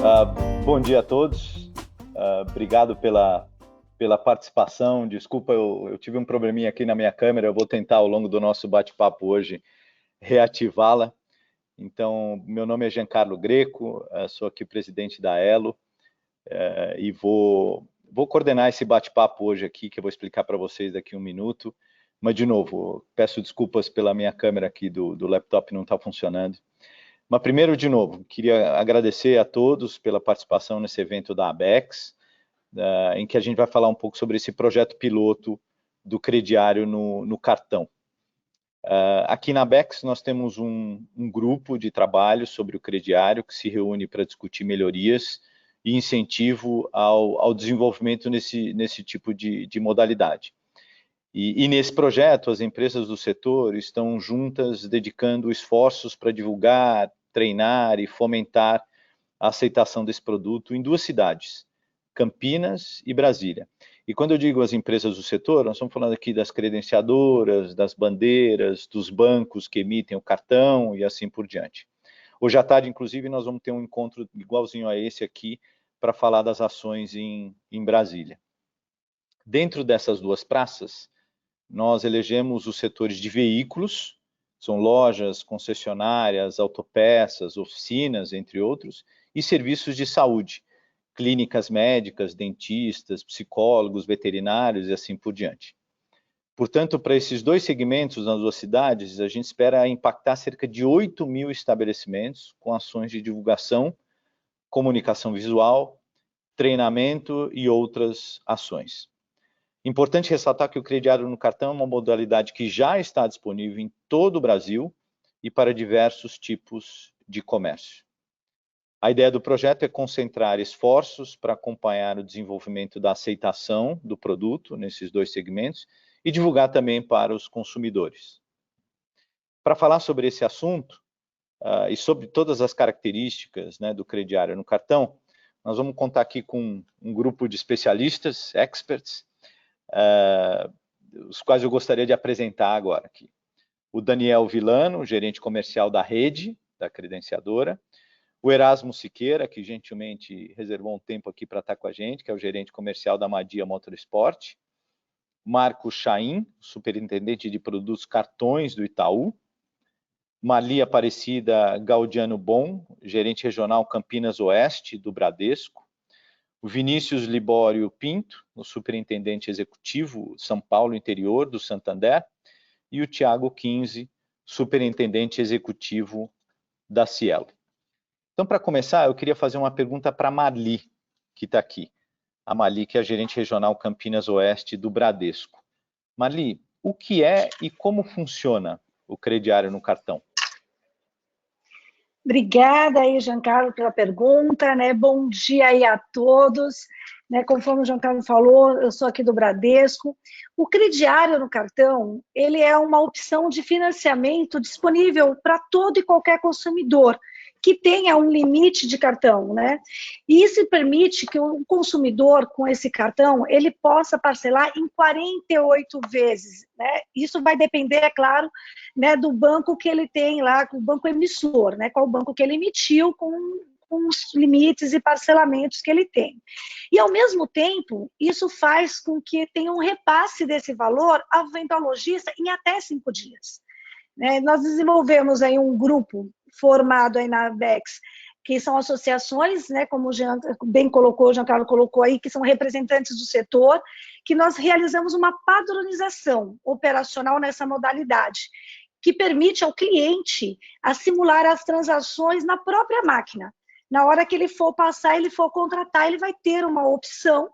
Ah, Bom dia a todos. Obrigado pela participação. Desculpa, eu tive um probleminha aqui na minha câmera. Eu vou tentar, ao longo do nosso bate-papo hoje, reativá-la. Então, meu nome é Giancarlo Greco, sou aqui presidente da Elo, e vou coordenar esse bate-papo hoje aqui, que eu vou explicar para vocês daqui a um minuto. Mas, de novo, peço desculpas pela minha câmera aqui do laptop não estar funcionando. Mas primeiro, de novo, queria agradecer a todos pela participação nesse evento da ABEX, em que a gente vai falar um pouco sobre esse projeto piloto do crediário no cartão. Aqui na ABEX nós temos um grupo de trabalho sobre o crediário que se reúne para discutir melhorias e incentivo ao desenvolvimento nesse tipo de modalidade. E nesse projeto, as empresas do setor estão juntas dedicando esforços para divulgar, treinar e fomentar a aceitação desse produto em duas cidades, Campinas e Brasília. E quando eu digo as empresas do setor, nós estamos falando aqui das credenciadoras, das bandeiras, dos bancos que emitem o cartão e assim por diante. Hoje à tarde, inclusive, nós vamos ter um encontro igualzinho a esse aqui para falar das ações em Brasília. Dentro dessas duas praças, nós elegemos os setores de veículos, são lojas, concessionárias, autopeças, oficinas, entre outros, e serviços de saúde, clínicas médicas, dentistas, psicólogos, veterinários e assim por diante. Portanto, para esses dois segmentos nas duas cidades, a gente espera impactar cerca de 8.000 estabelecimentos com ações de divulgação, comunicação visual, treinamento e outras ações. Importante ressaltar que o crediário no cartão é uma modalidade que já está disponível em todo o Brasil e para diversos tipos de comércio. A ideia do projeto é concentrar esforços para acompanhar o desenvolvimento da aceitação do produto nesses dois segmentos e divulgar também para os consumidores. Para falar sobre esse assunto e sobre todas as características, né, do crediário no cartão, nós vamos contar aqui com um grupo de especialistas, experts, os quais eu gostaria de apresentar agora aqui. O Daniel Vilano, gerente comercial da Rede, da credenciadora. O Erasmo Siqueira, que gentilmente reservou um tempo aqui para estar com a gente, que é o gerente comercial da Madia Motorsport. Marco Chaim, superintendente de produtos cartões do Itaú. Marli Aparecida Gaudiano Bom, gerente regional Campinas Oeste do Bradesco. O Vinícius Libório Pinto, o superintendente executivo São Paulo Interior do Santander, e o Tiago Quinze, superintendente executivo da Cielo. Então, para começar, eu queria fazer uma pergunta para a Marli, que está aqui. A Marli, que é a gerente regional Campinas Oeste do Bradesco. Marli, o que é e como funciona o crediário no cartão? Obrigada aí, Giancarlo, pela pergunta, né? Bom dia aí a todos. Né? Conforme o Giancarlo falou, eu sou aqui do Bradesco. O crediário no cartão, ele é uma opção de financiamento disponível para todo e qualquer consumidor que tenha um limite de cartão, né? E isso permite que o consumidor com esse cartão, ele possa parcelar em 48 vezes, né? Isso vai depender, é claro, né, do banco que ele tem lá, o banco emissor, né, qual banco que ele emitiu com os limites e parcelamentos que ele tem. E, ao mesmo tempo, isso faz com que tenha um repasse desse valor ao lojista em até 5 dias. Né? Nós desenvolvemos aí um grupo formado aí na ABEX, que são associações, né, como o Jean bem colocou, o Giancarlo colocou aí, que são representantes do setor, que nós realizamos uma padronização operacional nessa modalidade, que permite ao cliente a simular as transações na própria máquina. Na hora que ele for passar, ele for contratar, ele vai ter uma opção,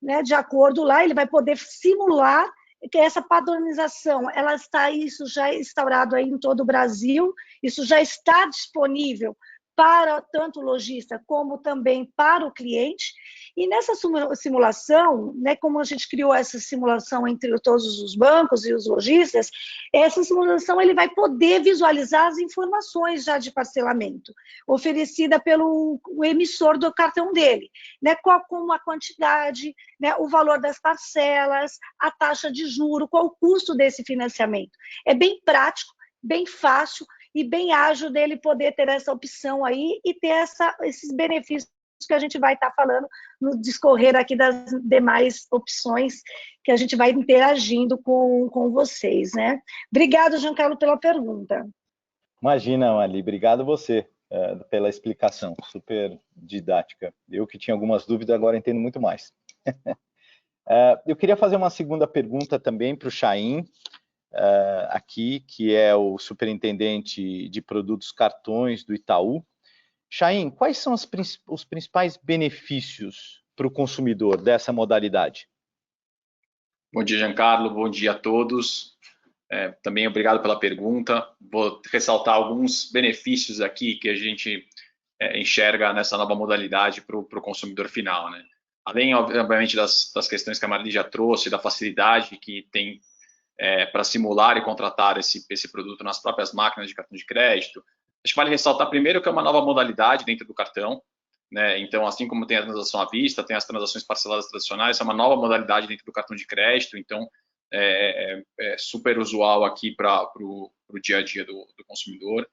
né, de acordo lá, ele vai poder simular que essa padronização, ela está, isso já é instaurado aí em todo o Brasil, isso já está disponível para tanto o lojista como também para o cliente. E nessa simulação, né, como a gente criou essa simulação entre todos os bancos e os lojistas, essa simulação ele vai poder visualizar as informações já de parcelamento oferecida pelo emissor do cartão dele, né, como a quantidade, né, o valor das parcelas, a taxa de juro, qual o custo desse financiamento. É bem prático, bem fácil e bem ágil dele poder ter essa opção aí e ter esses benefícios que a gente vai estar falando no discorrer aqui das demais opções que a gente vai interagindo com vocês, né? Obrigado, Giancarlo, pela pergunta. Imagina, Ali, obrigado você pela explicação, super didática. Eu que tinha algumas dúvidas, agora entendo muito mais. Eu queria fazer uma segunda pergunta também para o Chaim, aqui, que é o superintendente de produtos cartões do Itaú. Chaim, quais são os principais benefícios para o consumidor dessa modalidade? Bom dia, Giancarlo. Bom dia a todos. Também obrigado pela pergunta. Vou ressaltar alguns benefícios aqui que a gente enxerga nessa nova modalidade para o consumidor final, né? Além, obviamente, das questões que a Marli já trouxe, da facilidade que tem para simular e contratar esse produto nas próprias máquinas de cartão de crédito. Acho que vale ressaltar primeiro que é uma nova modalidade dentro do cartão, né? Então, assim como tem a transação à vista, tem as transações parceladas tradicionais, é uma nova modalidade dentro do cartão de crédito, então é super usual aqui para o dia a dia do consumidor.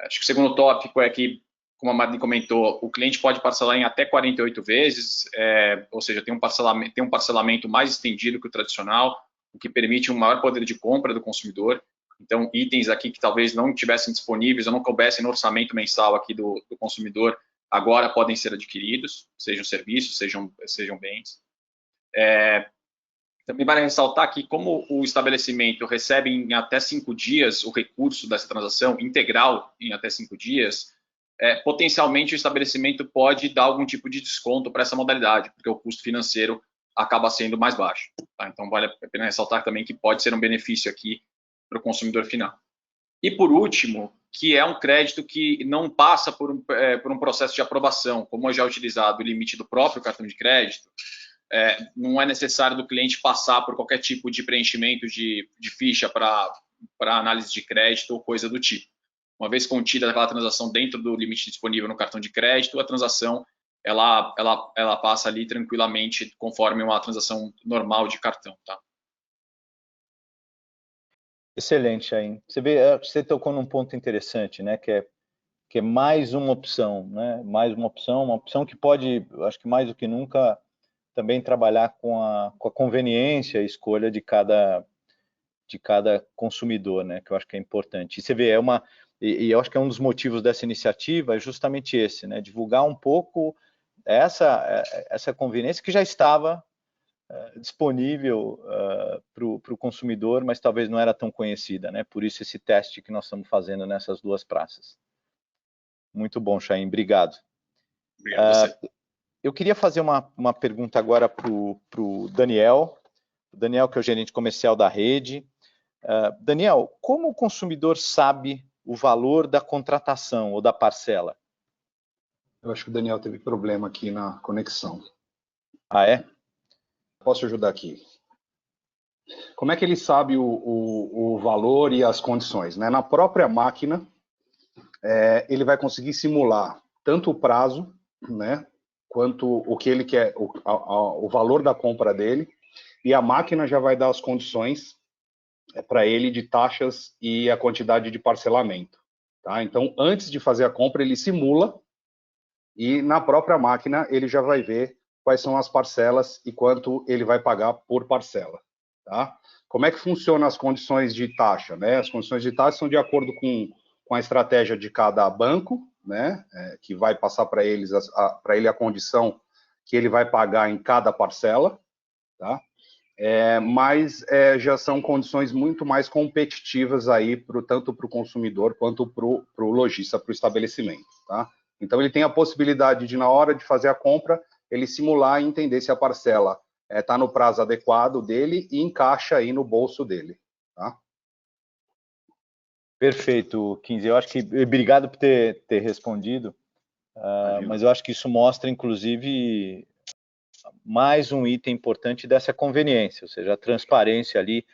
Acho que o segundo tópico é que, como a Marli comentou, o cliente pode parcelar em até 48 vezes, ou seja, tem um parcelamento mais estendido que o tradicional, o que permite um maior poder de compra do consumidor. Então, itens aqui que talvez não tivessem disponíveis ou não coubessem no orçamento mensal aqui do consumidor, agora podem ser adquiridos, sejam serviços, sejam bens. Também vale ressaltar que, como o estabelecimento recebe em até 5 dias o recurso dessa transação integral em até 5 dias, potencialmente o estabelecimento pode dar algum tipo de desconto para essa modalidade, porque o custo financeiro acaba sendo mais baixo. Tá? Então, vale a pena ressaltar também que pode ser um benefício aqui para o consumidor final. E, por último, que é um crédito que não passa por um processo de aprovação, como é já utilizado o limite do próprio cartão de crédito, não é necessário do cliente passar por qualquer tipo de preenchimento de ficha para análise de crédito ou coisa do tipo. Uma vez contida aquela transação dentro do limite disponível no cartão de crédito, a transação ela passa ali tranquilamente conforme uma transação normal de cartão, tá? Excelente, Chaim. Você vê, você tocou num ponto interessante, né? Que é mais uma opção, né? Mais uma opção que pode, acho que mais do que nunca, também trabalhar com a conveniência e escolha de cada consumidor, né? Que eu acho que é importante. E você vê, e eu acho que é um dos motivos dessa iniciativa é justamente esse, né? Divulgar um pouco essa conveniência que já estava disponível para o consumidor, mas talvez não era tão conhecida, né? Por isso esse teste que nós estamos fazendo nessas duas praças. Muito bom, Chaim, obrigado. Obrigado a você. Eu queria fazer uma pergunta agora para o Daniel. O Daniel, que é o gerente comercial da rede. Daniel, como o consumidor sabe o valor da contratação ou da parcela? Eu acho que o Daniel teve problema aqui na conexão. Ah, é? Posso ajudar aqui? Como é que ele sabe o valor e as condições, né? Na própria máquina, ele vai conseguir simular tanto o prazo, né, quanto o que ele quer, o valor da compra dele, e a máquina já vai dar as condições para ele de taxas e a quantidade de parcelamento. Tá? Então, antes de fazer a compra, ele simula e na própria máquina ele já vai ver quais são as parcelas e quanto ele vai pagar por parcela. Tá? Como é que funcionam as condições de taxa? Né? As condições de taxa são de acordo com a estratégia de cada banco, né? Que vai passar para ele a condição que ele vai pagar em cada parcela. Tá? Mas já são condições muito mais competitivas aí tanto para o consumidor quanto para o lojista, para o estabelecimento. Tá? Então, ele tem a possibilidade de, na hora de fazer a compra, ele simular e entender se a parcela está no prazo adequado dele e encaixa aí no bolso dele. Tá? Perfeito, 15. Eu acho que, obrigado por ter respondido, mas eu acho que isso mostra, inclusive, mais um item importante dessa conveniência, ou seja, a transparência ali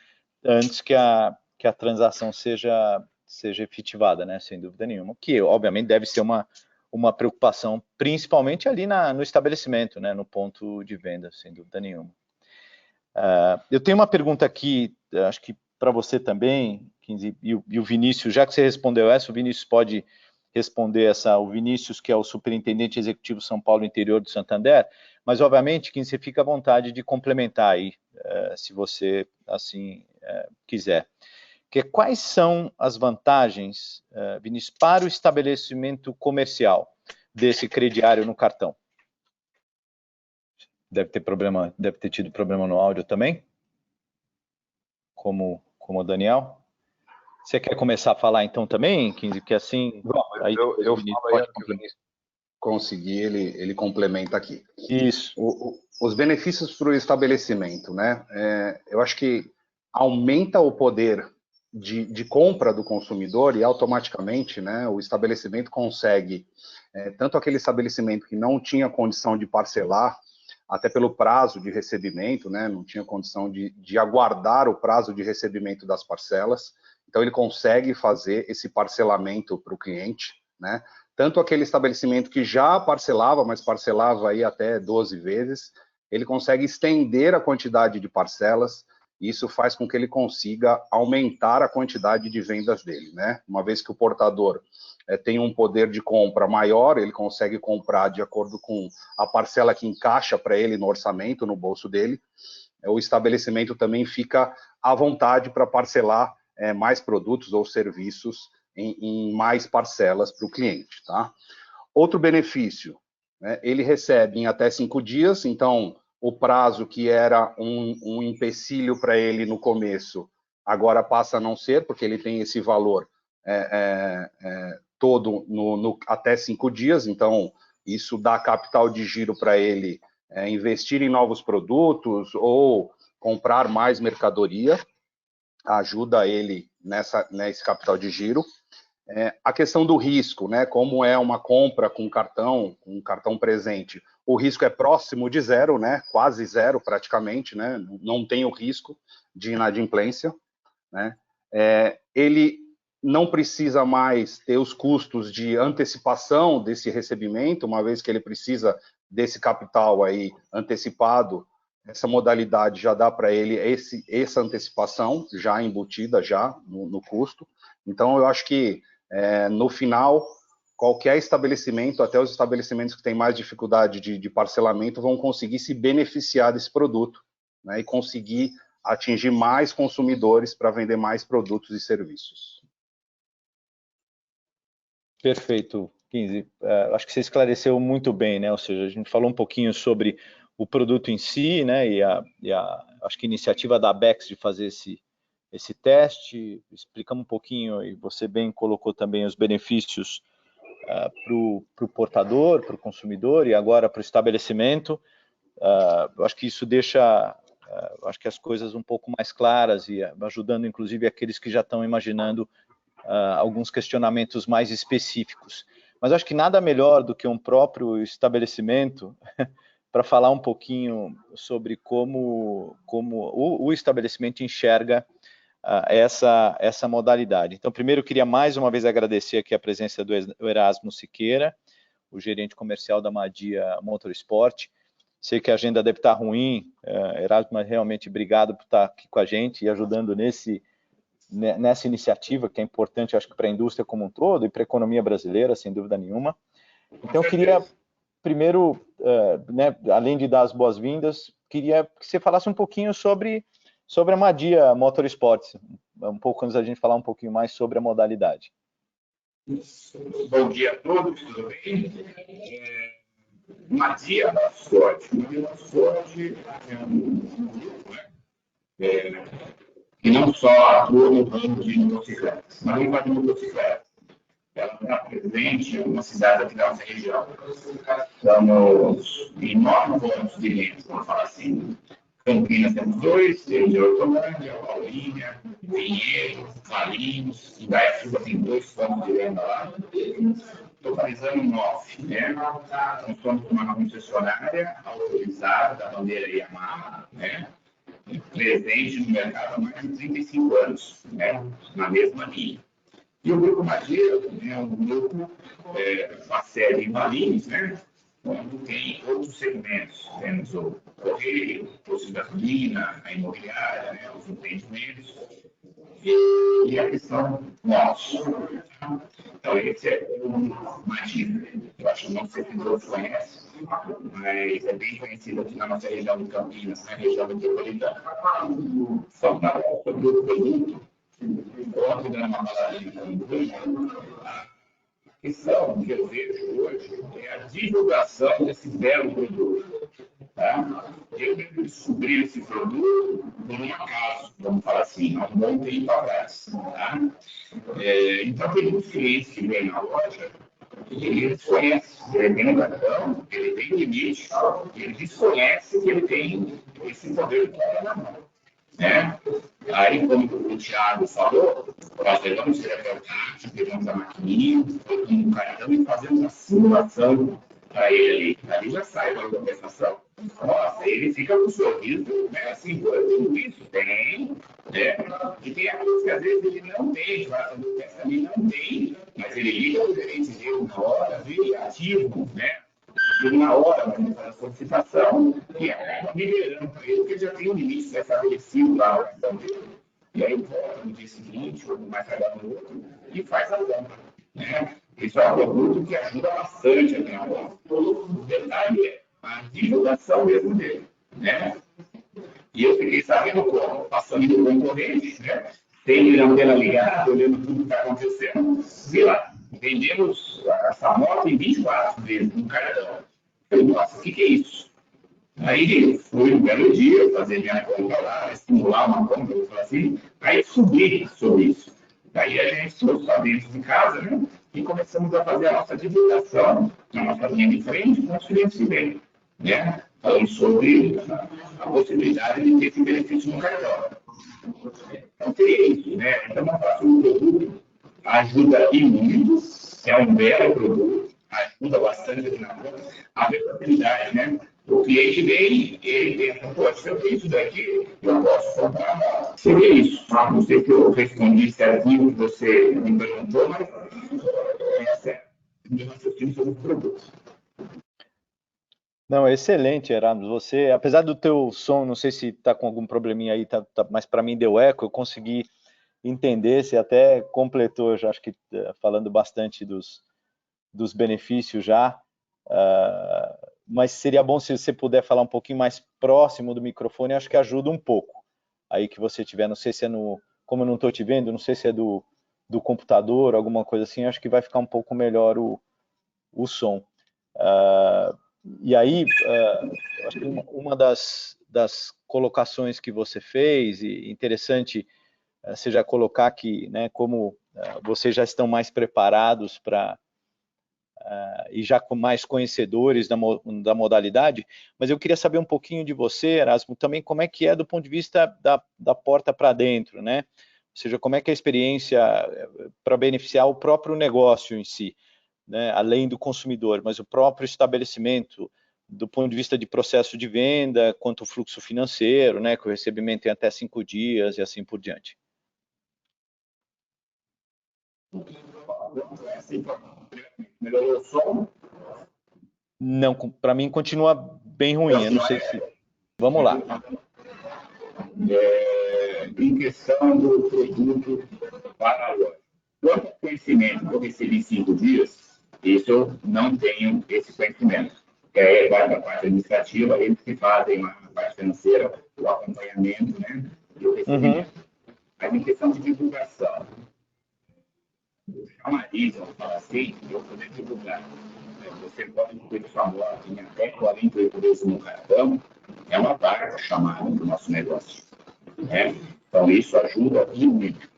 antes que a transação seja efetivada, né, sem dúvida nenhuma, que obviamente deve ser uma preocupação, principalmente ali no estabelecimento, né, no ponto de venda, sem dúvida nenhuma. Eu tenho uma pergunta aqui, acho que para você também, 15, e o Vinícius, já que você respondeu essa, o Vinícius pode responder o Vinícius, que é o superintendente executivo São Paulo Interior do Santander, mas, obviamente, Kim, você fica à vontade de complementar aí, se você assim quiser. Quais são as vantagens, Vinícius, para o estabelecimento comercial desse crediário no cartão? Deve ter tido problema no áudio também, como o Daniel. Você quer começar a falar então também, 15? Porque assim... Aí eu falo aí, que o Vinícius conseguir, ele complementa aqui. Isso. Os benefícios para o estabelecimento, né? Eu acho que aumenta o poder de compra do consumidor e automaticamente, né, o estabelecimento consegue, tanto aquele estabelecimento que não tinha condição de parcelar, até pelo prazo de recebimento, né, não tinha condição de aguardar o prazo de recebimento das parcelas, então ele consegue fazer esse parcelamento para o cliente, né? Tanto aquele estabelecimento que já parcelava, mas parcelava aí até 12 vezes, ele consegue estender a quantidade de parcelas, e isso faz com que ele consiga aumentar a quantidade de vendas dele, né? Uma vez que o portador tem um poder de compra maior, ele consegue comprar de acordo com a parcela que encaixa para ele no orçamento, no bolso dele. O estabelecimento também fica à vontade para parcelar mais produtos ou serviços em mais parcelas para o cliente, tá? Outro benefício, né, ele recebe em até 5 dias, então o prazo que era um empecilho para ele no começo, agora passa a não ser, porque ele tem esse valor todo até 5 dias, então isso dá capital de giro para ele investir em novos produtos ou comprar mais mercadoria, ajuda ele nesse capital de giro. A questão do risco, né? Como é uma compra com cartão presente, o risco é próximo de zero, né? Quase zero praticamente, né? Não tem o risco de inadimplência, né? Ele não precisa mais ter os custos de antecipação desse recebimento, uma vez que ele precisa desse capital aí antecipado. Essa modalidade já dá para ele essa antecipação já embutida já no custo. Então, eu acho que no final, qualquer estabelecimento, até os estabelecimentos que têm mais dificuldade de parcelamento, vão conseguir se beneficiar desse produto, né, e conseguir atingir mais consumidores para vender mais produtos e serviços. Perfeito, 15. Acho que você esclareceu muito bem, né? Ou seja, a gente falou um pouquinho sobre o produto em si, né? E acho que a iniciativa da Abex de fazer esse teste, explicamos um pouquinho, e você bem colocou também os benefícios para o portador, para o consumidor e agora para o estabelecimento. Eu acho que isso deixa acho que as coisas um pouco mais claras e ajudando, inclusive, aqueles que já estão imaginando alguns questionamentos mais específicos. Mas acho que nada melhor do que um próprio estabelecimento para falar um pouquinho sobre como o estabelecimento enxerga essa modalidade. Então, primeiro, eu queria mais uma vez agradecer aqui a presença do Erasmo Siqueira, o gerente comercial da Madia Motorsport. Sei que a agenda deve estar ruim, Erasmo, mas realmente obrigado por estar aqui com a gente e ajudando nessa iniciativa, que é importante, acho que para a indústria como um todo e para a economia brasileira, sem dúvida nenhuma. Então, eu queria, primeiro, né, além de dar as boas-vindas, queria que você falasse um pouquinho sobre a Madia Motorsports, um pouco antes da gente falar um pouquinho mais sobre a modalidade. Bom dia a todos, tudo bem? Madia Motorsport. Madia Motorsport é um grupo, né? Que não só atua no ramo de motocicletas, mas não de motocicletas. Ela está presente em algumas cidades aqui da nossa região. Estamos em 9 pontos de venda, vamos falar assim. Campinas temos 2, temos Hortolândia, Paulínia, Pinheiro, Valinhos, Indaiatuba tem 2 pontos de venda lá. Totalizando 9, né? Nós somos uma concessionária autorizada da bandeira Yamaha, né? Presente no mercado há mais de 35 anos, né? Na mesma linha. E o Grupo Madia é um grupo, uma série em Valinhos, né? Onde tem outros segmentos. Temos o correio, o posto de gasolina, a imobiliária, né? Os empreendimentos. e a questão nossa. Então, esse é uma dica. Eu acho que não sei se todos conhecem, mas é bem conhecido aqui na nossa região de Campinas, na região metropolitana. Só para sobre o produto, ontem, na palavra a questão que eu vejo hoje é a divulgação desse belo produto. Tá? Eu mesmo descobri esse produto por um acaso, vamos falar assim, há um bom tempo atrás. Tá? Então, tem muitos clientes que vêm na loja e ele desconhece. Ele tem um cartão, ele tem limite, ele desconhece que ele tem esse poder de compra na mão. Né? Aí, como o Thiago falou, nós pegamos o tátil, pegamos a maquininha, colocamos o cartão e fazemos a simulação para ele. Ali já sai a compensação. Nossa, ele fica com um sorriso, né? Assim, pô, eu tenho isso, tem, né? E tem aqueles que às vezes ele não tem, essa ali não tem, mas ele liga o gerente dele na hora, vê ativo, né? E na hora vai fazer a solicitação e acaba liberando para ele, porque ele já tem um limite estabelecido lá o cartão dele. E aí volta no dia seguinte, ou mais tarde no outro, e faz a compra. Né? Isso é um produto que ajuda bastante aqui na loja. O detalhe é a divulgação mesmo dele. Né? E eu fiquei sabendo como, passando no concorrente, né? Tem a antena ligada, olhando tudo que está acontecendo, vi lá, vendemos essa moto em 24 vezes no cartão. Eu falei, nossa, o que é isso? Aí fui um belo dia fazer minha compra lá, estimular uma compra, eu falei assim, aí subi sobre isso. Daí a gente trouxe para dentro de casa, né? E começamos a fazer a nossa divulgação na nossa linha de frente com os clientes que vêm, né? Falando sobre a possibilidade de ter esse benefício no cartão. Então, teria isso, né? Então, uma faço um produto, ajuda e muito, é um belo produto, ajuda bastante aqui na conta, a versatilidade, né? O cliente vem, ele pensa, pô, se eu tenho isso daqui, eu posso comprar. Seria isso. Não sei se eu respondi certinho o que você me perguntou, mas essa é o meu raciocínio sobre o produto. Não, excelente, Erasmo. Você, apesar do teu som, não sei se está com algum probleminha aí, mas para mim deu eco, eu consegui entender, você até completou, já acho que falando bastante dos benefícios já, mas seria bom se você puder falar um pouquinho mais próximo do microfone, acho que ajuda um pouco. Aí que você tiver, não sei se é como eu não estou te vendo, não sei se é do computador, alguma coisa assim, acho que vai ficar um pouco melhor o som. E aí, acho que uma das colocações que você fez, e interessante você já colocar que, né, como vocês já estão mais preparados para e já mais conhecedores da modalidade, mas eu queria saber um pouquinho de você, Erasmo, também como é que é do ponto de vista da porta para dentro, né? Ou seja, como é que é a experiência para beneficiar o próprio negócio em si, né? Além do consumidor, mas o próprio estabelecimento, do ponto de vista de processo de venda, quanto o fluxo financeiro, né? Que o recebimento tem até 5 dias e assim por diante. Melhorou o som? Não, para mim continua bem ruim, eu não sei se... Vamos lá. Em questão do produto para a loja. Quanto ao conhecimento que eu recebi em 5 dias, isso eu não tenho esse conhecimento. Vai para a parte administrativa, eles que fazem a parte financeira, o acompanhamento, né, e o recebimento. Mas em questão de divulgação, chamaria, vamos falar assim, eu poder divulgar. Você pode incluir sua moto em até 48 vezes no cartão, é uma barra chamada do nosso negócio. Né? Então, isso ajuda muito.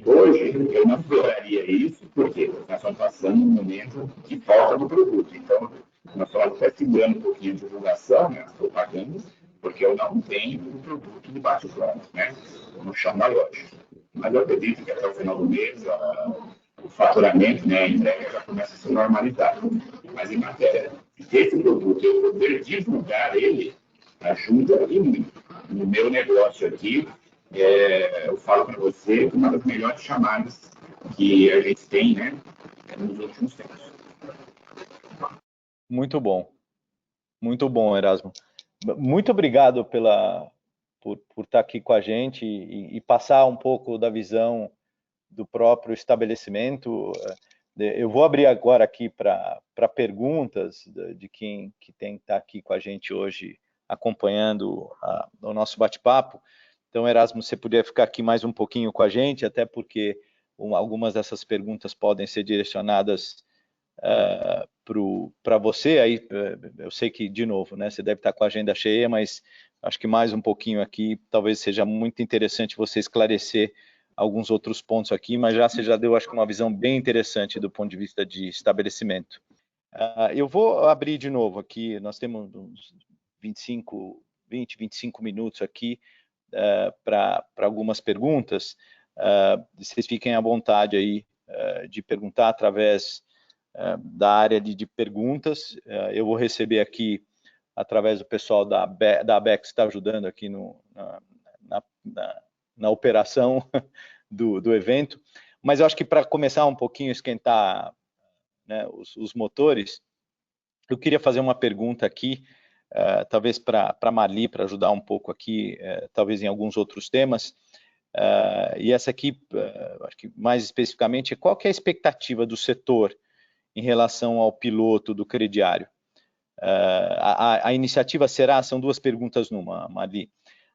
Hoje, eu não exploraria isso, porque nós estamos passando um momento de falta do produto. Então, nós estamos até segurando um pouquinho de divulgação, né, as propagandas, porque eu não tenho o produto de bate-pronto, né, no chão da loja. Mas eu acredito que até o final do mês, o faturamento, né, a entrega já começa a se normalizar. Mas em matéria desse produto, eu poder divulgar ele, ajuda e muito. No meu negócio aqui, eu falo para você que uma das melhores chamadas que a gente tem, né, nos últimos tempos. Muito bom, Erasmo. Muito obrigado pela por estar aqui com a gente e passar um pouco da visão do próprio estabelecimento. Eu vou abrir agora aqui para perguntas de quem que está aqui com a gente hoje, acompanhando o nosso bate-papo. Então, Erasmo, você poderia ficar aqui mais um pouquinho com a gente, até porque algumas dessas perguntas podem ser direcionadas para você. Aí, eu sei que, de novo, né, você deve estar com a agenda cheia, mas acho que mais um pouquinho aqui, talvez seja muito interessante você esclarecer alguns outros pontos aqui, mas você já deu, acho que, uma visão bem interessante do ponto de vista de estabelecimento. Eu vou abrir de novo aqui, nós temos uns 20, 25 minutos aqui para algumas perguntas. Vocês fiquem à vontade aí de perguntar através da área de perguntas. Eu vou receber aqui, através do pessoal da ABEC, que está ajudando aqui na operação do evento, mas eu acho que para começar um pouquinho a esquentar, né, os motores, eu queria fazer uma pergunta aqui, talvez para a Marli, para ajudar um pouco aqui, talvez em alguns outros temas, e essa aqui, acho que mais especificamente, qual que é a expectativa do setor em relação ao piloto do crediário? A iniciativa será, são duas perguntas numa, Marli,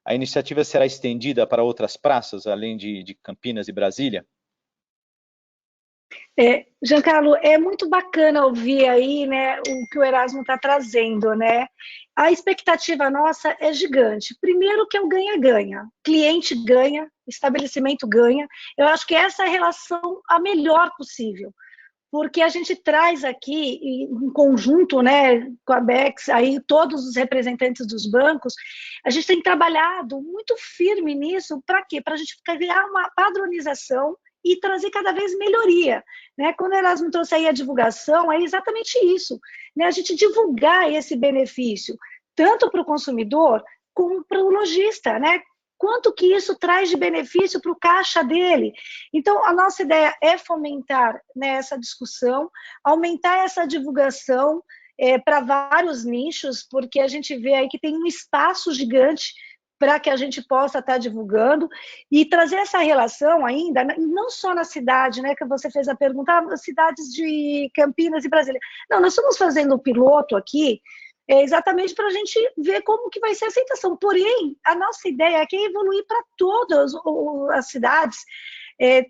a iniciativa será estendida para outras praças, além de Campinas e Brasília? Giancarlo, é muito bacana ouvir aí, né, o que o Erasmo está trazendo, né? A expectativa nossa é gigante. Primeiro que é o ganha-ganha. Cliente ganha, estabelecimento ganha. Eu acho que essa é a relação a melhor possível, porque a gente traz aqui, em conjunto, né, com a BEX, aí todos os representantes dos bancos, a gente tem trabalhado muito firme nisso. Para quê? Para a gente criar uma padronização e trazer cada vez melhoria, né? Quando o Erasmo trouxe aí a divulgação, é exatamente isso, né? A gente divulgar esse benefício, tanto para o consumidor como para o lojista, né? Quanto que isso traz de benefício para o caixa dele. Então, a nossa ideia é fomentar, né, essa discussão, aumentar essa divulgação para vários nichos, porque a gente vê aí que tem um espaço gigante para que a gente possa estar divulgando e trazer essa relação ainda, não só na cidade, né, que você fez a pergunta, cidades de Campinas e Brasília. Não, nós estamos fazendo um piloto aqui, exatamente para a gente ver como que vai ser a aceitação. Porém, a nossa ideia aqui é evoluir para todas as cidades,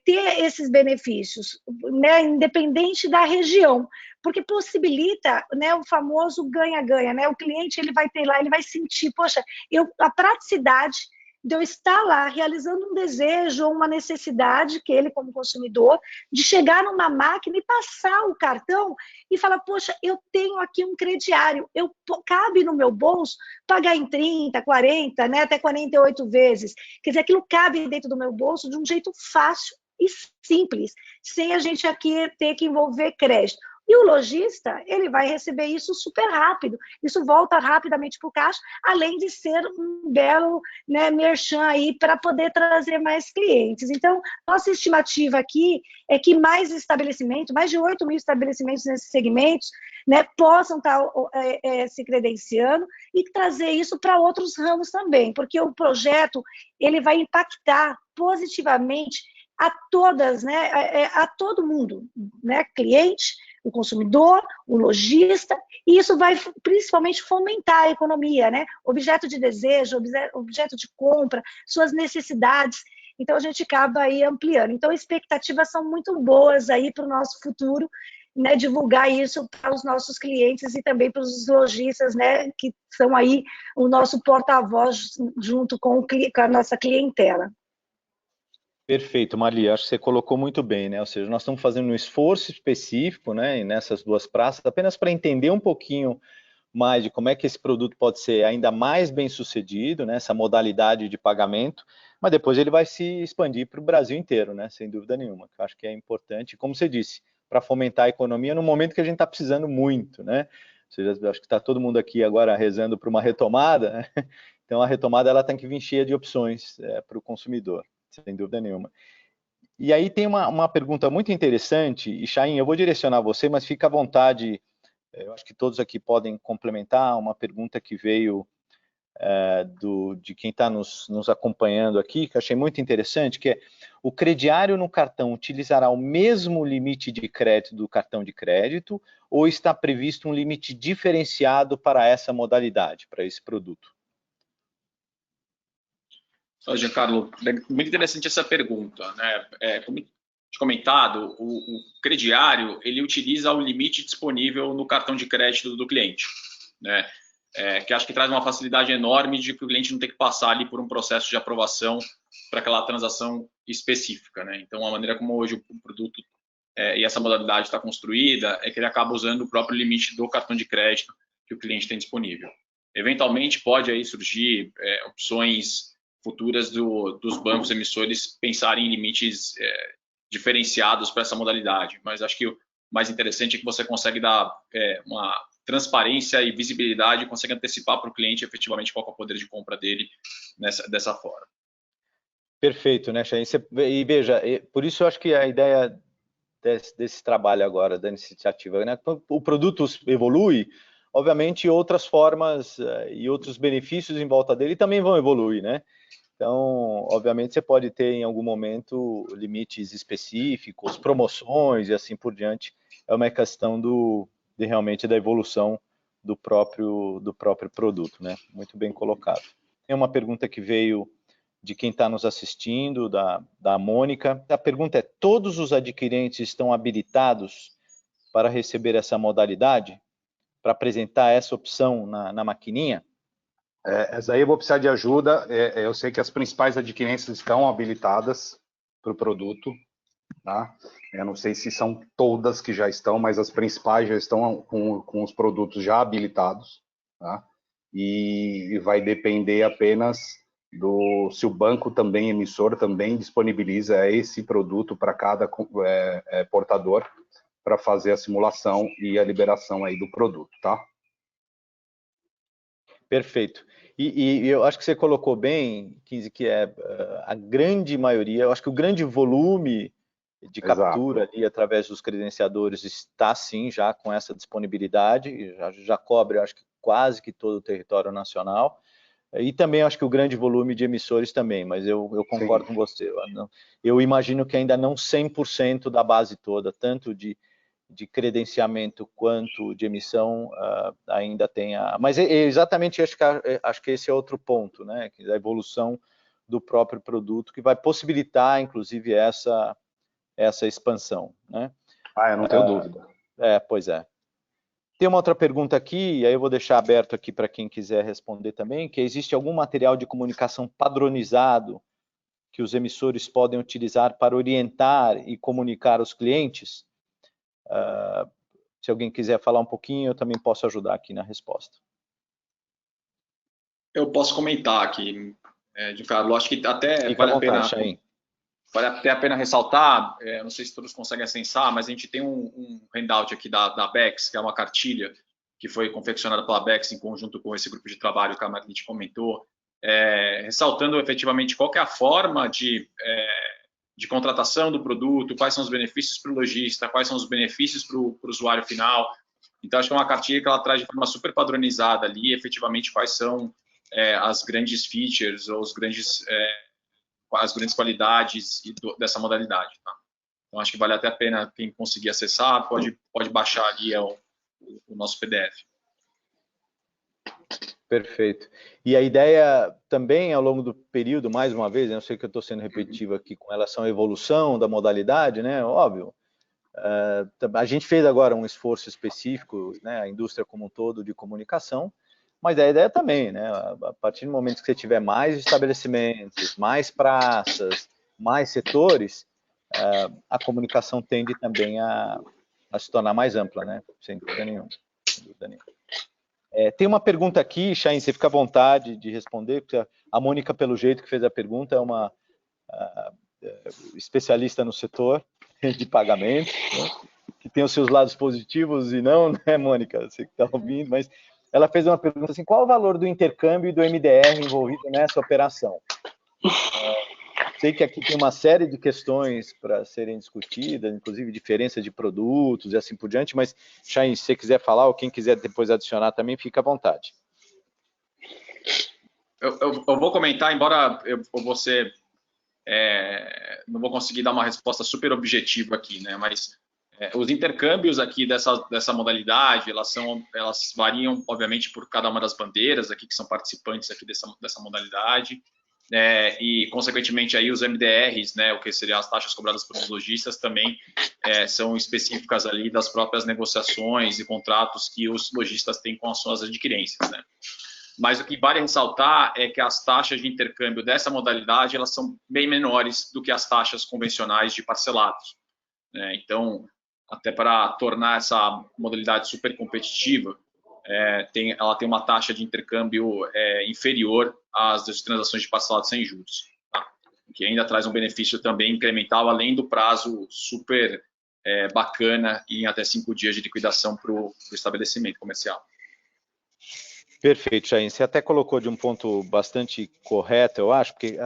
ter esses benefícios, né, independente da região, porque possibilita, né, o famoso ganha-ganha, né? O cliente, ele vai ter lá, ele vai sentir, poxa, a praticidade de eu estar lá realizando um desejo ou uma necessidade que ele, como consumidor, de chegar numa máquina e passar o cartão e falar, poxa, eu tenho aqui um crediário, cabe no meu bolso pagar em 30, 40, né, até 48 vezes. Quer dizer, aquilo cabe dentro do meu bolso de um jeito fácil e simples, sem a gente aqui ter que envolver crédito. E o lojista, ele vai receber isso super rápido, isso volta rapidamente para o caixa, além de ser um belo, né, merchan aí para poder trazer mais clientes. Então, nossa estimativa aqui é que mais estabelecimentos, mais de 8 mil estabelecimentos nesses segmentos, né, possam estar se credenciando e trazer isso para outros ramos também, porque o projeto, ele vai impactar positivamente a todas, né, a todo mundo, né, cliente, o consumidor, o lojista, e isso vai principalmente fomentar a economia, né? Objeto de desejo, objeto de compra, suas necessidades. Então, a gente acaba aí ampliando. Então, expectativas são muito boas aí para o nosso futuro, né? Divulgar isso para os nossos clientes e também para os lojistas, né? Que são aí o nosso porta-voz junto com a nossa clientela. Perfeito, Marli, acho que você colocou muito bem, né? Ou seja, nós estamos fazendo um esforço específico, né, nessas duas praças, apenas para entender um pouquinho mais de como é que esse produto pode ser ainda mais bem sucedido, né, essa modalidade de pagamento, mas depois ele vai se expandir para o Brasil inteiro, né, sem dúvida nenhuma, que eu acho que é importante, como você disse, para fomentar a economia no momento que a gente está precisando muito, né? Ou seja, acho que está todo mundo aqui agora rezando para uma retomada, né? Então a retomada ela tem que vir cheia de opções para o consumidor, sem dúvida nenhuma. E aí tem uma pergunta muito interessante, e Chain, eu vou direcionar você, mas fica à vontade, eu acho que todos aqui podem complementar, uma pergunta que veio de quem está nos acompanhando aqui, que eu achei muito interessante, que é o crediário no cartão utilizará o mesmo limite de crédito do cartão de crédito ou está previsto um limite diferenciado para essa modalidade, para esse produto? Giancarlo, muito interessante essa pergunta, né? Como comentado, o crediário ele utiliza o limite disponível no cartão de crédito do cliente, né? Que acho que traz uma facilidade enorme de que o cliente não tem que passar ali por um processo de aprovação para aquela transação específica, né? Então, a maneira como hoje o produto e essa modalidade está construída é que ele acaba usando o próprio limite do cartão de crédito que o cliente tem disponível. Eventualmente, pode aí surgir opções futuras dos bancos emissores pensarem em limites diferenciados para essa modalidade, mas acho que o mais interessante é que você consegue dar uma transparência e visibilidade, consegue antecipar para o cliente efetivamente qual é o poder de compra dele dessa forma. Perfeito, né, Chain? E veja, por isso eu acho que a ideia desse trabalho agora, da iniciativa, né? O produto evolui, obviamente outras formas e outros benefícios em volta dele também vão evoluir, né? Então, obviamente, você pode ter em algum momento limites específicos, promoções e assim por diante. É uma questão realmente da evolução do próprio produto, né? Muito bem colocado. Tem uma pergunta que veio de quem está nos assistindo, da Mônica. A pergunta é: todos os adquirentes estão habilitados para receber essa modalidade? Para apresentar essa opção na maquininha? Essa aí eu vou precisar de ajuda. Eu sei que as principais adquirências estão habilitadas para o produto, tá? Eu não sei se são todas que já estão, mas as principais já estão com os produtos já habilitados, tá? E vai depender apenas se o banco também, emissor, também disponibiliza esse produto para cada portador para fazer a simulação e a liberação aí do produto, tá? Perfeito. E eu acho que você colocou bem, 15, que a grande maioria, eu acho que o grande volume de captura ali através dos credenciadores está sim já com essa disponibilidade, já cobre, acho que quase que todo o território nacional, e também acho que o grande volume de emissores também, mas eu concordo com você, eu imagino que ainda não 100% da base toda, tanto de credenciamento quanto de emissão ainda tem Mas exatamente acho que esse é outro ponto, né? A evolução do próprio produto, que vai possibilitar, inclusive, essa expansão, né? Eu não tenho dúvida. Pois é. Tem uma outra pergunta aqui, e aí eu vou deixar aberto aqui para quem quiser responder também, que existe algum material de comunicação padronizado que os emissores podem utilizar para orientar e comunicar aos clientes? Se alguém quiser falar um pouquinho, eu também posso ajudar aqui na resposta. Eu posso comentar aqui, Giancarlo, acho que até Fica à vontade, vale até a pena ressaltar, não sei se todos conseguem acessar, mas a gente tem um handout aqui da Bex, que é uma cartilha que foi confeccionada pela Bex em conjunto com esse grupo de trabalho que a Marlite comentou, ressaltando efetivamente qual que é a forma de contratação do produto, quais são os benefícios para o lojista, quais são os benefícios para o usuário final. Então, acho que é uma cartilha que ela traz de forma super padronizada ali, efetivamente, quais são as grandes features ou as grandes qualidades dessa modalidade. Tá? Então, acho que vale até a pena quem conseguir acessar, pode baixar ali o nosso PDF. Perfeito. E a ideia também, ao longo do período, mais uma vez, eu sei que eu estou sendo repetitivo aqui com relação à evolução da modalidade, né? Óbvio, a gente fez agora um esforço específico, né? A indústria como um todo de comunicação, mas a ideia também, né? A partir do momento que você tiver mais estabelecimentos, mais praças, mais setores, a comunicação tende também a se tornar mais ampla, né? Sem dúvida nenhuma. Sem dúvida nenhuma. Tem uma pergunta aqui, Chain, você fica à vontade de responder, porque a Mônica, pelo jeito que fez a pergunta, é uma especialista no setor de pagamento, né? Que tem os seus lados positivos e não, né, Mônica? Você que está ouvindo, mas ela fez uma pergunta assim: qual o valor do intercâmbio e do MDR envolvido nessa operação? Sei que aqui tem uma série de questões para serem discutidas, inclusive diferença de produtos e assim por diante, mas, Chain, se você quiser falar, ou quem quiser depois adicionar também, fica à vontade. Eu vou comentar, embora não vou conseguir dar uma resposta super objetiva aqui, né? Mas os intercâmbios aqui dessa modalidade, elas variam, obviamente, por cada uma das bandeiras aqui que são participantes aqui dessa modalidade, e, consequentemente, aí os MDRs, né, o que seriam as taxas cobradas pelos lojistas, também são específicas ali das próprias negociações e contratos que os lojistas têm com as suas adquirências, né? Mas o que vale ressaltar é que as taxas de intercâmbio dessa modalidade, elas são bem menores do que as taxas convencionais de parcelados, né? Então, até para tornar essa modalidade super competitiva, ela tem uma taxa de intercâmbio inferior às das transações de parcelados sem juros, tá? Que ainda traz um benefício também incremental, além do prazo super bacana em até 5 dias de liquidação para o estabelecimento comercial. Perfeito, Chain. Você até colocou de um ponto bastante correto, eu acho, porque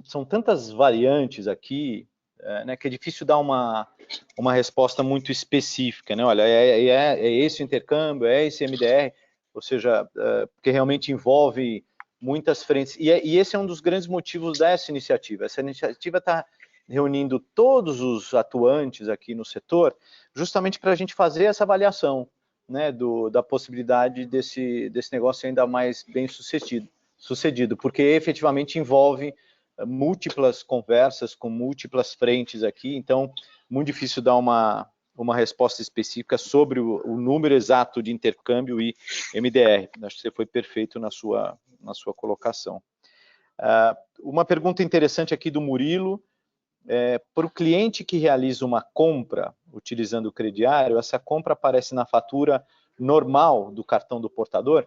são tantas variantes aqui, né, que é difícil dar uma resposta muito específica, né? Olha, é esse o intercâmbio, é esse MDR, ou seja, porque realmente envolve muitas frentes. E esse é um dos grandes motivos dessa iniciativa. Essa iniciativa está reunindo todos os atuantes aqui no setor, justamente para a gente fazer essa avaliação, né, da possibilidade desse negócio ainda mais bem sucedido, porque efetivamente envolve múltiplas conversas com múltiplas frentes aqui, então muito difícil dar uma resposta específica sobre o número exato de intercâmbio e MDR. Acho que você foi perfeito na sua colocação. Uma pergunta interessante aqui do Murilo: para o cliente que realiza uma compra utilizando o crediário, essa compra aparece na fatura normal do cartão do portador?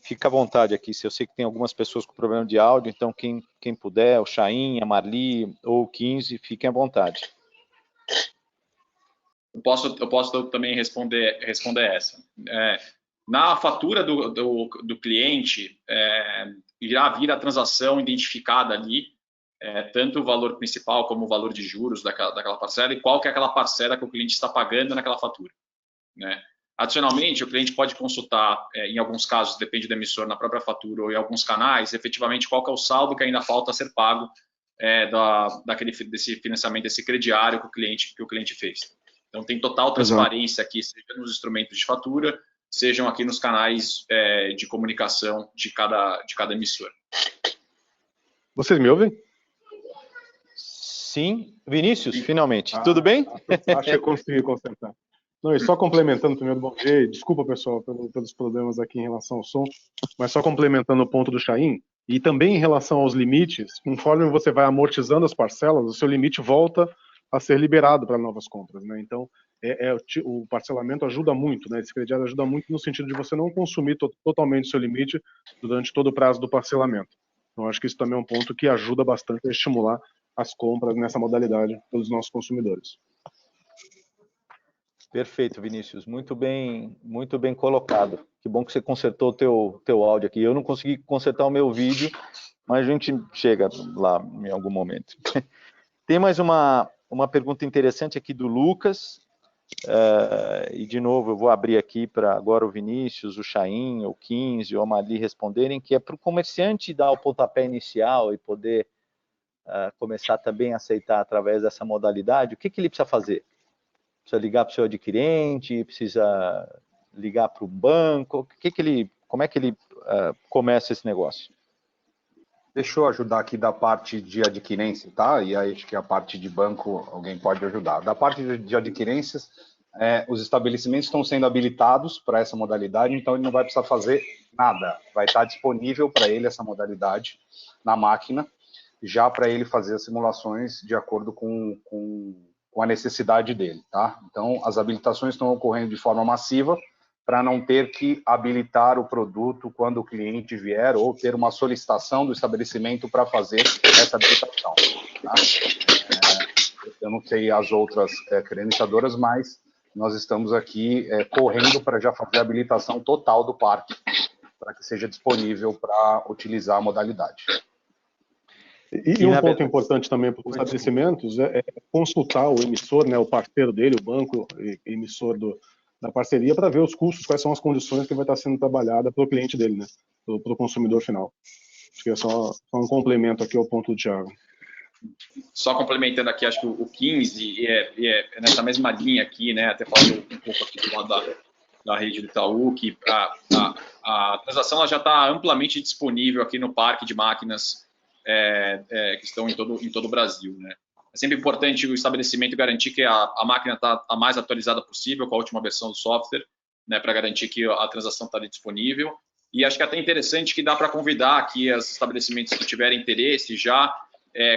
Fica à vontade aqui, se eu sei que tem algumas pessoas com problema de áudio, então quem puder, o Chain, a Marli ou o 15, fiquem à vontade. Eu posso também responder essa. Na fatura do cliente, irá vir a transação identificada ali, tanto o valor principal como o valor de juros daquela parcela e qual que é aquela parcela que o cliente está pagando naquela fatura, né? Adicionalmente, o cliente pode consultar, em alguns casos, depende do emissor, na própria fatura ou em alguns canais, efetivamente qual que é o saldo que ainda falta a ser pago desse financiamento, desse crediário que o cliente fez. Então, tem total transparência aqui, seja nos instrumentos de fatura, sejam aqui nos canais de comunicação de cada emissor. Vocês me ouvem? Sim. Vinícius, finalmente. Tudo bem? Acho que eu consegui consertar. Não, e só complementando primeiro, bom dia, desculpa, pessoal, pelos problemas aqui em relação ao som, mas só complementando o ponto do Chain, e também em relação aos limites, conforme você vai amortizando as parcelas, o seu limite volta a ser liberado para novas compras, né? Então, o parcelamento ajuda muito, né? Esse crediário ajuda muito no sentido de você não consumir totalmente o seu limite durante todo o prazo do parcelamento. Então, acho que isso também é um ponto que ajuda bastante a estimular as compras nessa modalidade pelos nossos consumidores. Perfeito, Vinícius. Muito bem colocado. Que bom que você consertou o teu áudio aqui. Eu não consegui consertar o meu vídeo, mas a gente chega lá em algum momento. Tem mais uma pergunta interessante aqui do Lucas. E, de novo, eu vou abrir aqui para agora o Vinícius, o Chain, o 15, o Amali responderem, que é para o comerciante dar o pontapé inicial e poder começar também a aceitar através dessa modalidade. O que ele precisa fazer? Precisa ligar para o seu adquirente? Precisa ligar para o banco? Como é que ele começa esse negócio? Deixa eu ajudar aqui da parte de adquirência, tá? E aí acho que a parte de banco alguém pode ajudar. Da parte de adquirências, os estabelecimentos estão sendo habilitados para essa modalidade, então ele não vai precisar fazer nada. Vai estar disponível para ele essa modalidade na máquina, já para ele fazer as simulações de acordo com a necessidade dele, tá? Então, as habilitações estão ocorrendo de forma massiva para não ter que habilitar o produto quando o cliente vier ou ter uma solicitação do estabelecimento para fazer essa habilitação, tá? Eu não sei as outras credenciadoras, mas nós estamos aqui correndo para já fazer a habilitação total do parque, para que seja disponível para utilizar a modalidade. E um ponto importante também para os estabelecimentos é consultar o emissor, né, o parceiro dele, o banco emissor da parceria, para ver os custos, quais são as condições que vai estar sendo trabalhada para o cliente dele, né, para o consumidor final. Acho que é só um complemento aqui ao ponto do Thiago. Só complementando aqui, acho que o 15 é nessa mesma linha aqui, né? Até falando um pouco aqui do lado da rede do Itaú, que a transação ela já está amplamente disponível aqui no parque de máquinas que estão em todo o Brasil, né? É sempre importante o estabelecimento garantir que a máquina está a mais atualizada possível com a última versão do software, né, para garantir que a transação está disponível. E acho que é até interessante que dá para convidar aqui os estabelecimentos que tiverem interesse já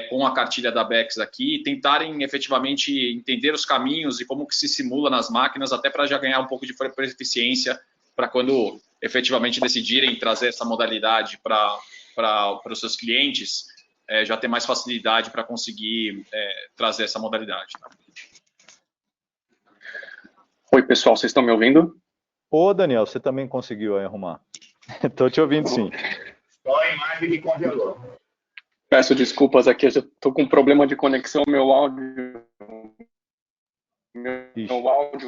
com a cartilha da BEX aqui, tentarem efetivamente entender os caminhos e como que se simula nas máquinas, até para já ganhar um pouco de eficiência para quando efetivamente decidirem trazer essa modalidade para os seus clientes, já ter mais facilidade para conseguir trazer essa modalidade. Tá? Oi, pessoal, vocês estão me ouvindo? Ô, Daniel, você também conseguiu arrumar? Estou te ouvindo, sim. Só a imagem que congelou. Peço desculpas aqui, eu estou com um problema de conexão, meu áudio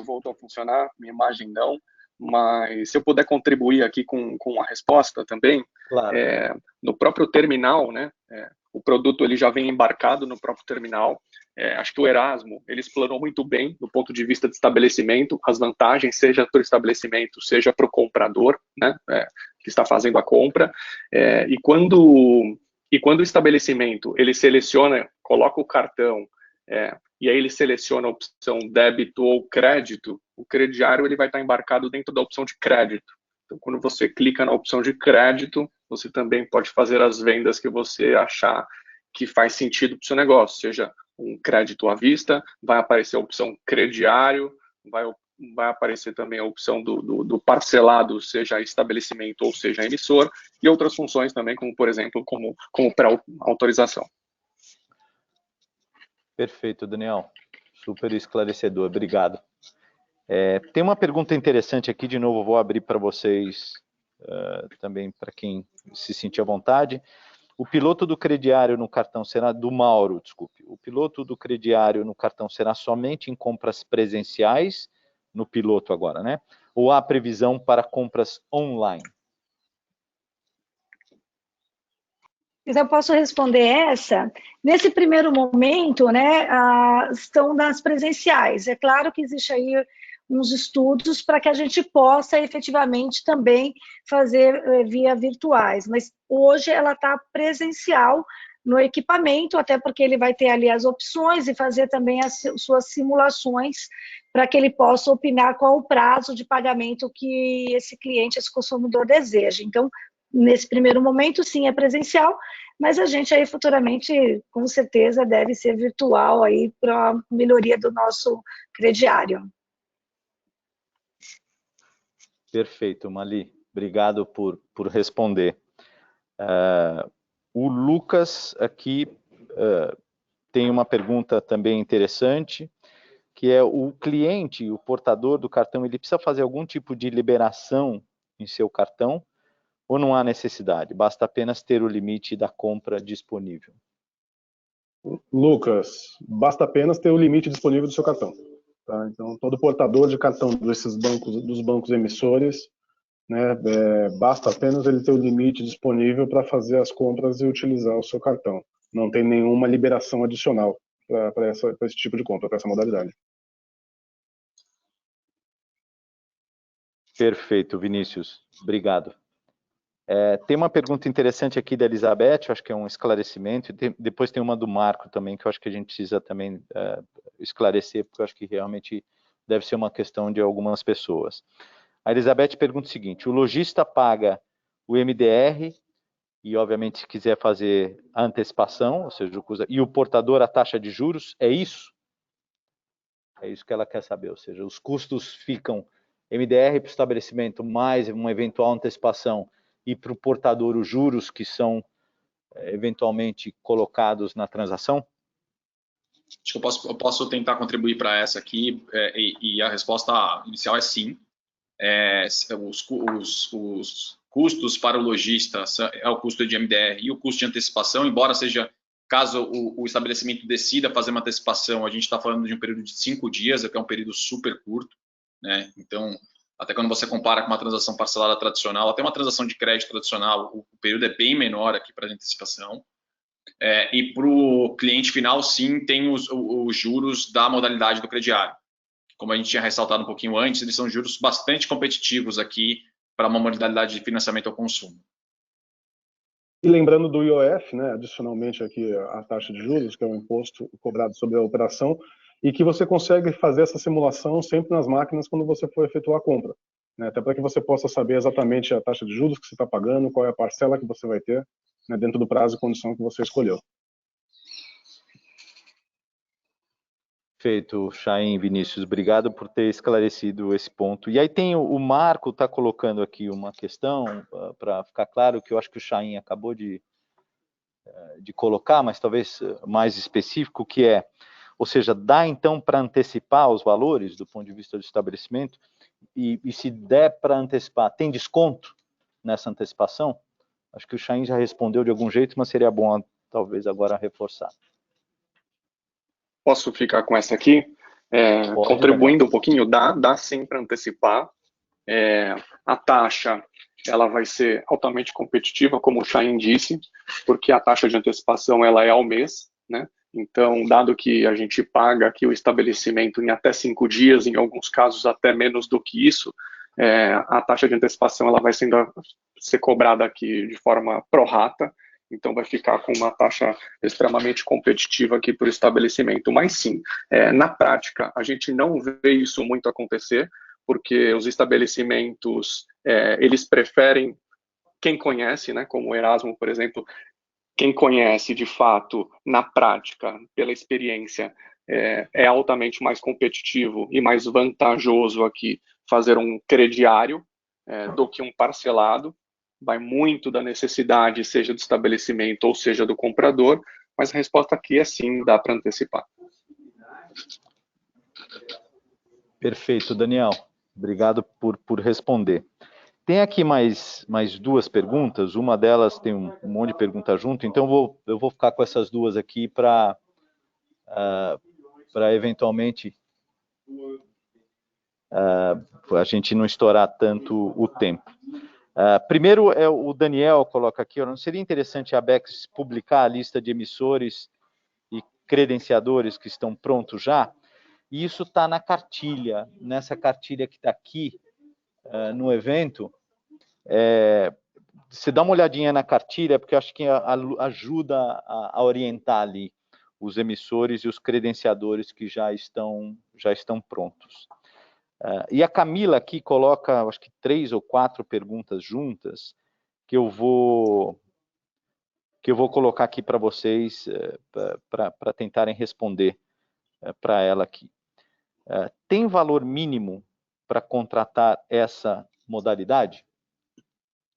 voltou a funcionar, minha imagem não, mas se eu puder contribuir aqui com a resposta também, claro. No próprio terminal, né, o produto ele já vem embarcado no próprio terminal. Acho que o Erasmo ele explorou muito bem do ponto de vista de estabelecimento as vantagens, seja para o estabelecimento, seja para o comprador, né, que está fazendo a compra, e quando o estabelecimento ele seleciona, coloca o cartão, e aí ele seleciona a opção débito ou crédito, o crediário ele vai estar embarcado dentro da opção de crédito. Então, quando você clica na opção de crédito, você também pode fazer as vendas que você achar que faz sentido para o seu negócio, seja um crédito à vista, vai aparecer a opção crediário, vai aparecer também a opção do parcelado, seja estabelecimento ou seja emissor, e outras funções também, como por exemplo, como pré-autorização. Perfeito, Daniel. Super esclarecedor, obrigado. Tem uma pergunta interessante aqui, de novo, vou abrir para vocês também, para quem se sentir à vontade. O piloto do crediário no cartão será, do Mauro, desculpe, o piloto do crediário no cartão será somente em compras presenciais, no piloto agora, né? Ou há previsão para compras online? Então, eu posso responder essa. Nesse primeiro momento, né, estão nas presenciais. É claro que existe aí uns estudos para que a gente possa efetivamente também fazer via virtuais, mas hoje ela está presencial no equipamento, até porque ele vai ter ali as opções e fazer também as suas simulações para que ele possa opinar qual o prazo de pagamento que esse cliente, esse consumidor deseja. Então, nesse primeiro momento, sim, é presencial, mas a gente aí futuramente, com certeza, deve ser virtual aí para a melhoria do nosso crediário. Perfeito, Mali. Obrigado por responder. O Lucas aqui tem uma pergunta também interessante, que é o cliente, o portador do cartão, ele precisa fazer algum tipo de liberação em seu cartão ou não há necessidade? Basta apenas ter o limite da compra disponível. Lucas, basta apenas ter o limite disponível do seu cartão. Tá? Então, todo portador de cartão dos bancos emissores, né, basta apenas ele ter o limite disponível para fazer as compras e utilizar o seu cartão. Não tem nenhuma liberação adicional para esse tipo de compra, para essa modalidade. Perfeito, Vinícius. Obrigado. Tem uma pergunta interessante aqui da Elizabeth, eu acho que é um esclarecimento, e depois tem uma do Marco também, que eu acho que a gente precisa também esclarecer, porque eu acho que realmente deve ser uma questão de algumas pessoas. A Elizabeth pergunta o seguinte: o lojista paga o MDR e, obviamente, se quiser fazer a antecipação, ou seja, e o portador a taxa de juros, é isso? É isso que ela quer saber, ou seja, os custos ficam MDR para o estabelecimento mais uma eventual antecipação e para o portador os juros que são eventualmente colocados na transação? Acho que eu posso tentar contribuir para essa aqui, e a resposta inicial é sim. Os custos para o lojista é o custo de MDR e o custo de antecipação, embora seja, caso o estabelecimento decida fazer uma antecipação, a gente está falando de um período de 5 dias, que é um período super curto, né? Então, Até quando você compara com uma transação parcelada tradicional, até uma transação de crédito tradicional, o período é bem menor aqui para antecipação. E para o cliente final, sim, tem os juros da modalidade do crediário. Como a gente tinha ressaltado um pouquinho antes, eles são juros bastante competitivos aqui para uma modalidade de financiamento ao consumo. E lembrando do IOF, né, adicionalmente aqui a taxa de juros, que é um imposto cobrado sobre a operação, e que você consegue fazer essa simulação sempre nas máquinas quando você for efetuar a compra, né, até para que você possa saber exatamente a taxa de juros que você está pagando, qual é a parcela que você vai ter, né, dentro do prazo e condição que você escolheu. Perfeito, Chaim, Vinícius, obrigado por ter esclarecido esse ponto. E aí tem o Marco está colocando aqui uma questão, para ficar claro, que eu acho que o Chaim acabou de colocar, mas talvez mais específico, que é, ou seja, dá então para antecipar os valores do ponto de vista do estabelecimento, e se der para antecipar, tem desconto nessa antecipação? Acho que o Chaim já respondeu de algum jeito, mas seria bom talvez agora reforçar. Posso ficar com essa aqui? Contribuindo um pouquinho, dá sim para antecipar. A taxa ela vai ser altamente competitiva, como o Chaim disse, porque a taxa de antecipação ela é ao mês, né? Então, dado que a gente paga aqui o estabelecimento em até 5 dias, em alguns casos até menos do que isso, a taxa de antecipação ela vai ser cobrada aqui de forma pro rata. Então, vai ficar com uma taxa extremamente competitiva aqui para o estabelecimento. Mas, sim, na prática, a gente não vê isso muito acontecer, porque os estabelecimentos, eles preferem quem conhece, né, como o Erasmo, por exemplo, quem conhece, de fato, na prática, pela experiência, é altamente mais competitivo e mais vantajoso aqui fazer um crediário do que um parcelado. Vai muito da necessidade, seja do estabelecimento ou seja do comprador, mas a resposta aqui é sim, dá para antecipar. Perfeito, Daniel. Obrigado por responder. Tem aqui mais duas perguntas, uma delas tem um monte de pergunta junto, então eu vou ficar com essas duas aqui para eventualmente a gente não estourar tanto o tempo. Primeiro, o Daniel coloca aqui, não seria interessante a Abex publicar a lista de emissores e credenciadores que estão prontos já? E isso está na cartilha, nessa cartilha que está aqui no evento. Você dá uma olhadinha na cartilha, porque eu acho que ajuda a orientar ali os emissores e os credenciadores que já estão prontos. E a Camila aqui coloca, acho que 3 ou 4 perguntas juntas, que eu vou colocar aqui para vocês, para tentarem responder para ela aqui. Tem valor mínimo para contratar essa modalidade?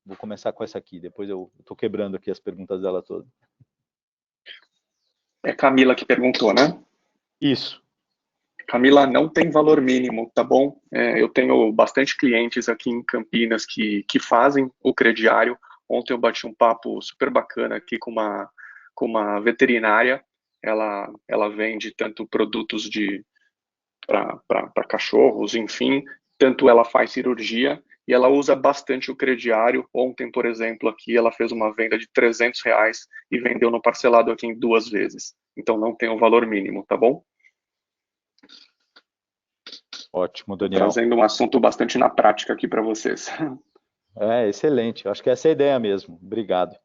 Vou começar com essa aqui, depois eu estou quebrando aqui as perguntas dela todas. É Camila que perguntou, né? Isso. Camila, não tem valor mínimo, tá bom? Eu tenho bastante clientes aqui em Campinas que fazem o crediário. Ontem eu bati um papo super bacana aqui com uma veterinária. Ela vende tanto produtos para cachorros, enfim, tanto ela faz cirurgia e ela usa bastante o crediário. Ontem, por exemplo, aqui ela fez uma venda de R$300 e vendeu no parcelado aqui em 2 vezes. Então não tem um valor mínimo, tá bom? Ótimo, Daniel. Trazendo um assunto bastante na prática aqui para vocês. Excelente. Eu acho que essa é a ideia mesmo. Obrigado.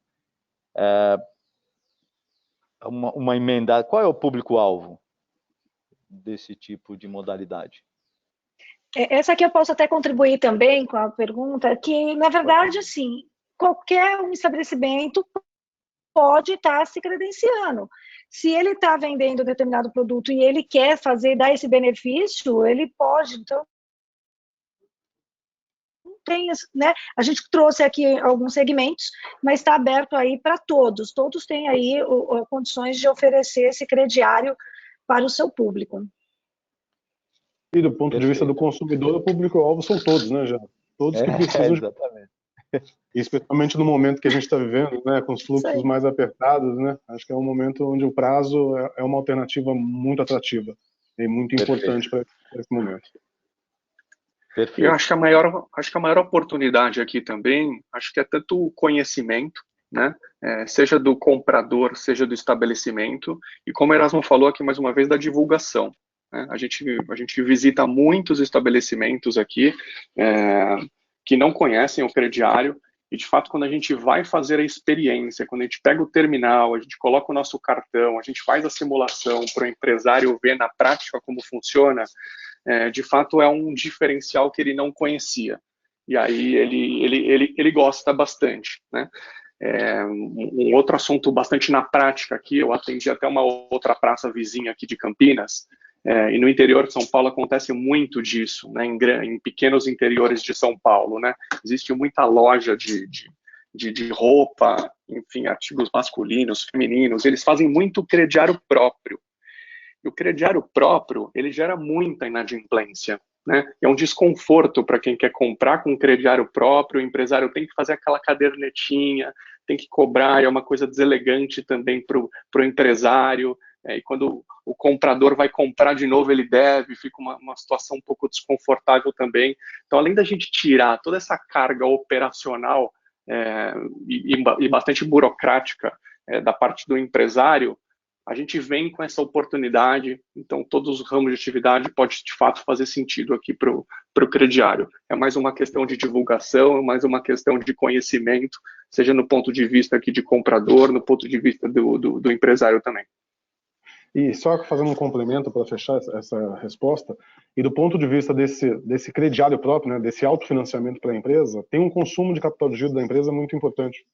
Uma emenda. Qual é o público-alvo desse tipo de modalidade? Essa aqui eu posso até contribuir também com a pergunta, que, na verdade, assim, qualquer estabelecimento pode estar se credenciando. Se ele está vendendo determinado produto e ele quer dar esse benefício, ele pode. Então, tem, né? A gente trouxe aqui alguns segmentos, mas está aberto aí para todos. Todos têm aí condições de oferecer esse crediário para o seu público. E do ponto de vista do consumidor, o público-alvo são todos, né, já? Todos que precisam exatamente. Especialmente no momento que a gente está vivendo, né, com os fluxos mais apertados, né? Acho que é um momento onde o prazo é uma alternativa muito atrativa e muito importante para esse momento. Perfeito. Eu acho que a maior oportunidade aqui também, acho que é tanto o conhecimento, né? Seja do comprador, seja do estabelecimento, e como o Erasmo falou aqui mais uma vez, da divulgação. Né? A gente visita muitos estabelecimentos aqui que não conhecem o crediário, e de fato, quando a gente vai fazer a experiência, quando a gente pega o terminal, a gente coloca o nosso cartão, a gente faz a simulação para o empresário ver na prática como funciona, de fato é um diferencial que ele não conhecia. E aí ele gosta bastante, né? Um outro assunto bastante na prática aqui, eu atendi até uma outra praça vizinha aqui de Campinas, e no interior de São Paulo acontece muito disso, né, em pequenos interiores de São Paulo, né? Existe muita loja de roupa, enfim, artigos masculinos, femininos, eles fazem muito crediário próprio. E o crediário próprio, ele gera muita inadimplência, né? É um desconforto para quem quer comprar com crediário próprio, o empresário tem que fazer aquela cadernetinha, tem que cobrar, é uma coisa deselegante também para o empresário, e quando o comprador vai comprar de novo, ele deve, fica uma situação um pouco desconfortável também. Então, além da gente tirar toda essa carga operacional e bastante burocrática da parte do empresário, a gente vem com essa oportunidade, então todos os ramos de atividade pode de fato fazer sentido aqui para o crediário. É mais uma questão de divulgação, é mais uma questão de conhecimento, seja no ponto de vista aqui de comprador, no ponto de vista do empresário também. E só fazendo um complemento para fechar essa resposta, e do ponto de vista desse crediário próprio, né, desse autofinanciamento para a empresa, tem um consumo de capital de giro da empresa muito importante.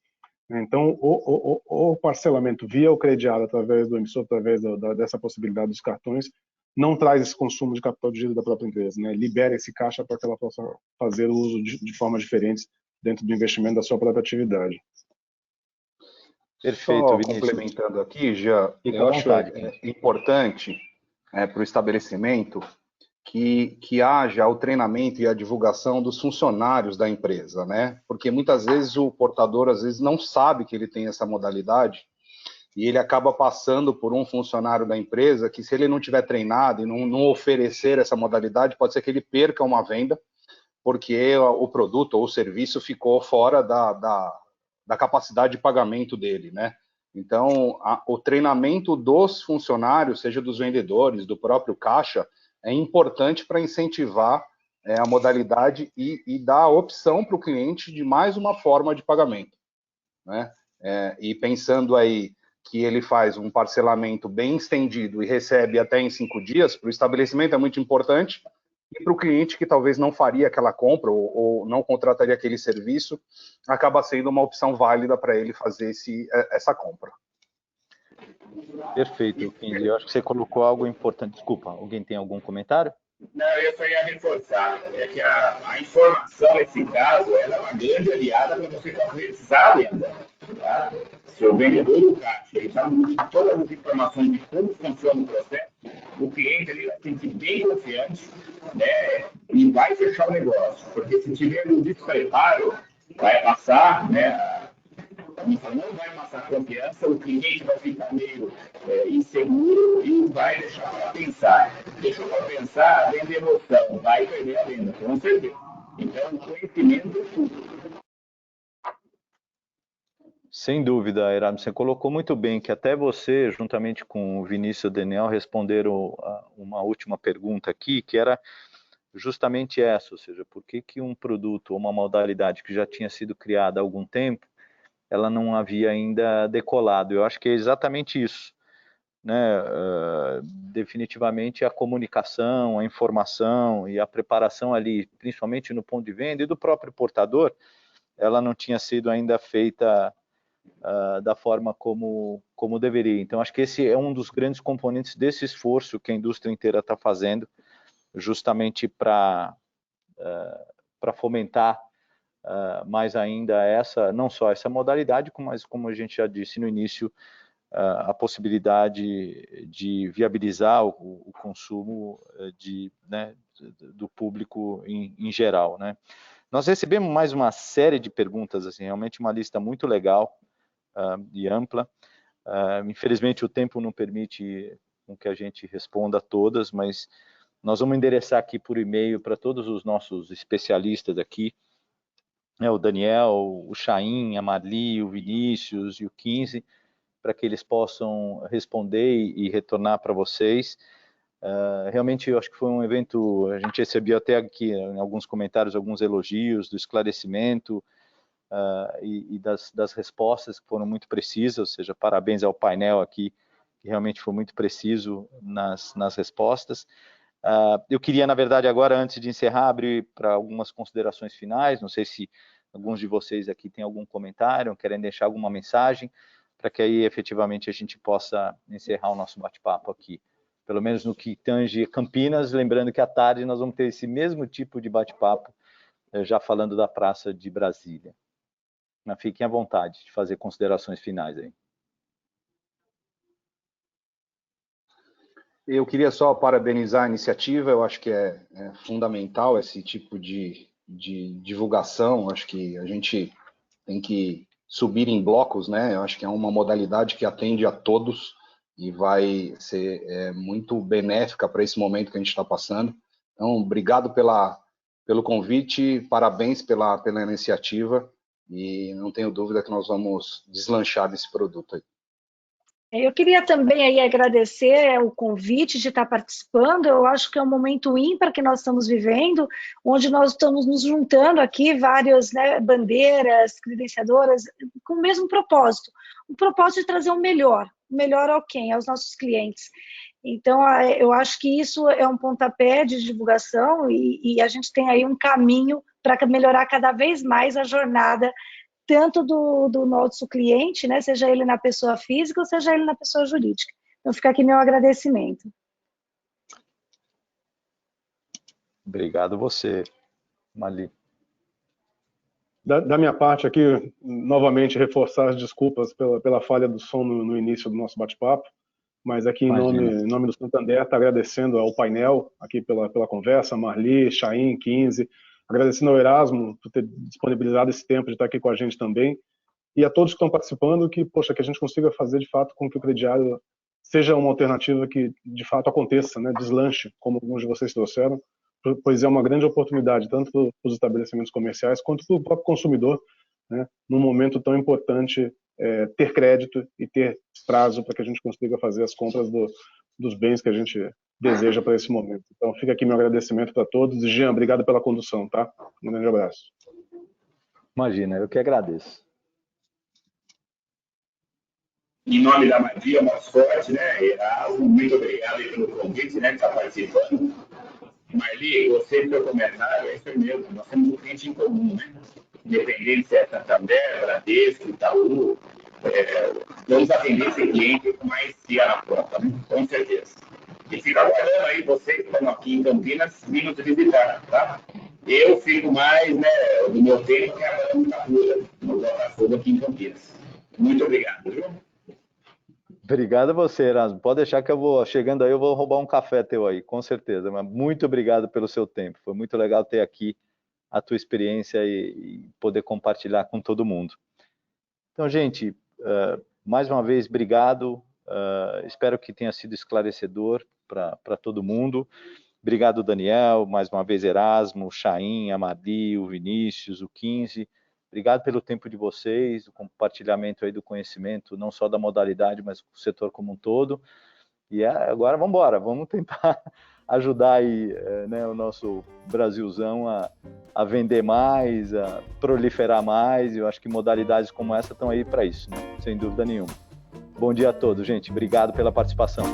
Então, o parcelamento via o crediário, através do emissor, através dessa possibilidade dos cartões, não traz esse consumo de capital de giro da própria empresa, né? Libera esse caixa para que ela possa fazer o uso de formas diferentes dentro do investimento da sua própria atividade. Perfeito, Só Vinícius. complementando aqui, já, eu acho importante para o estabelecimento que haja o treinamento e a divulgação dos funcionários da empresa, né? Porque muitas vezes o portador não sabe que ele tem essa modalidade e ele acaba passando por um funcionário da empresa que, se ele não tiver treinado e não oferecer essa modalidade, pode ser que ele perca uma venda porque o produto ou o serviço ficou fora da capacidade de pagamento dele, né? Então, o treinamento dos funcionários, seja dos vendedores, do próprio caixa, é importante para incentivar a modalidade e dar a opção para o cliente de mais uma forma de pagamento, né? E pensando aí que ele faz um parcelamento bem estendido e recebe até em 5 dias, para o estabelecimento é muito importante, e para o cliente que talvez não faria aquela compra ou não contrataria aquele serviço, acaba sendo uma opção válida para ele fazer essa compra. Perfeito, Kingsley. Eu acho que você colocou algo importante. Desculpa, alguém tem algum comentário? Não, eu só ia reforçar. É que a informação, nesse caso, ela é uma grande aliada para você concretizar a venda. Tá? Se o vendedor do caixa ele sabe todas as informações de como funciona o processo, o cliente ele vai sentir bem confiante, né, e vai fechar o negócio. Porque se tiver um despreparo, vai passar, né, não vai passar confiança, o cliente vai ficar meio inseguro e vai deixar para pensar. Deixou para pensar, vende emoção, vai perder a venda, com certeza. Então, conhecimento é tudo. Sem dúvida, Erasmo, você colocou muito bem que até você, juntamente com o Vinícius e o Daniel, responderam uma última pergunta aqui, que era justamente essa, ou seja, por que um produto ou uma modalidade que já tinha sido criada há algum tempo, ela não havia ainda decolado. Eu acho que é exatamente isso, né? Definitivamente a comunicação, a informação e a preparação ali, principalmente no ponto de venda e do próprio portador, ela não tinha sido ainda feita da forma como deveria. Então, acho que esse é um dos grandes componentes desse esforço que a indústria inteira está fazendo, justamente para fomentar mais ainda não só essa modalidade, mas, como a gente já disse no início, a possibilidade de viabilizar o consumo do público em geral, né? Nós recebemos mais uma série de perguntas, assim, realmente uma lista muito legal e ampla. Infelizmente o tempo não permite com que a gente responda a todas, mas Nós vamos endereçar aqui por e-mail para todos os nossos especialistas aqui, o Daniel, o Chaim, a Marli, o Vinícius e o 15, para que eles possam responder e retornar para vocês. Realmente, eu acho que foi um evento, a gente recebeu até aqui em alguns comentários, alguns elogios do esclarecimento e das respostas que foram muito precisas, ou seja, parabéns ao painel aqui, que realmente foi muito preciso nas respostas. Eu queria, na verdade, agora, antes de encerrar, abrir para algumas considerações finais. Não sei se alguns de vocês aqui têm algum comentário, querem deixar alguma mensagem, para que aí, efetivamente, a gente possa encerrar o nosso bate-papo aqui. Pelo menos no que tange Campinas, lembrando que à tarde nós vamos ter esse mesmo tipo de bate-papo, já falando da Praça de Brasília. Mas fiquem à vontade de fazer considerações finais aí. Eu queria só parabenizar a iniciativa, eu acho que é fundamental esse tipo de divulgação, acho que a gente tem que subir em blocos, né? Eu acho que é uma modalidade que atende a todos e vai ser muito benéfica para esse momento que a gente está passando. Então, obrigado pelo convite, parabéns pela iniciativa e não tenho dúvida que nós vamos deslanchar desse produto aí. Eu queria também aí agradecer o convite de estar participando. Eu acho que é um momento ímpar que nós estamos vivendo, onde nós estamos nos juntando aqui, várias bandeiras, credenciadoras, com o mesmo propósito. O propósito de trazer o melhor ao quem? Aos nossos clientes. Então, eu acho que isso é um pontapé de divulgação e a gente tem aí um caminho para melhorar cada vez mais a jornada tanto do nosso cliente, né, seja ele na pessoa física ou seja ele na pessoa jurídica. Então, fica aqui meu agradecimento. Obrigado você, Marli. Da minha parte aqui, novamente, reforçar as desculpas pela falha do som no início do nosso bate-papo, mas aqui em nome do Santander, está agradecendo ao painel aqui pela conversa, Marli, Chaim, 15, agradecendo ao Erasmo por ter disponibilizado esse tempo de estar aqui com a gente também, e a todos que estão participando, que a gente consiga fazer de fato com que o crediário seja uma alternativa que de fato aconteça, né, deslanche, como alguns de vocês trouxeram, pois é uma grande oportunidade, tanto para os estabelecimentos comerciais, quanto para o próprio consumidor, né, num momento tão importante, ter crédito e ter prazo para que a gente consiga fazer as compras dos bens que a gente deseja para esse momento. Então, fica aqui meu agradecimento para todos. E, Jean, obrigado pela condução, tá? Um grande abraço. Imagina, eu que agradeço. Em nome da Madia Mosforte, né, Erasmo, muito obrigado aí pelo convite, né, que está participando. Marli, você, seu comentário, é isso mesmo, nós temos um cliente em comum, né? Independente se é Santander, Bradesco, Itaú, vamos atender esse cliente com mais cia na conta, né? Com certeza. E fica aguardando aí, vocês que estão aqui em Campinas, vir nos visitar, tá? Eu fico mais, né, do meu tempo trabalhando na rua, no Botafogo aqui em Campinas. Muito obrigado, viu? Obrigado a você, Erasmo. Pode deixar que eu vou, chegando aí, eu vou roubar um café teu aí, com certeza. Mas muito obrigado pelo seu tempo. Foi muito legal ter aqui a tua experiência e poder compartilhar com todo mundo. Então, gente, mais uma vez, obrigado. Espero que tenha sido esclarecedor para todo mundo. Obrigado, Daniel, mais uma vez, Erasmo, Chaim, Amadi, o Vinícius, o 15. Obrigado pelo tempo de vocês, o compartilhamento aí do conhecimento, não só da modalidade, mas do setor como um todo. E agora vamos embora, vamos tentar ajudar aí, né, o nosso Brasilzão a vender mais, a proliferar mais. Eu acho que modalidades como essa estão aí para isso, né? Sem dúvida nenhuma. Bom dia a todos, gente. Obrigado pela participação.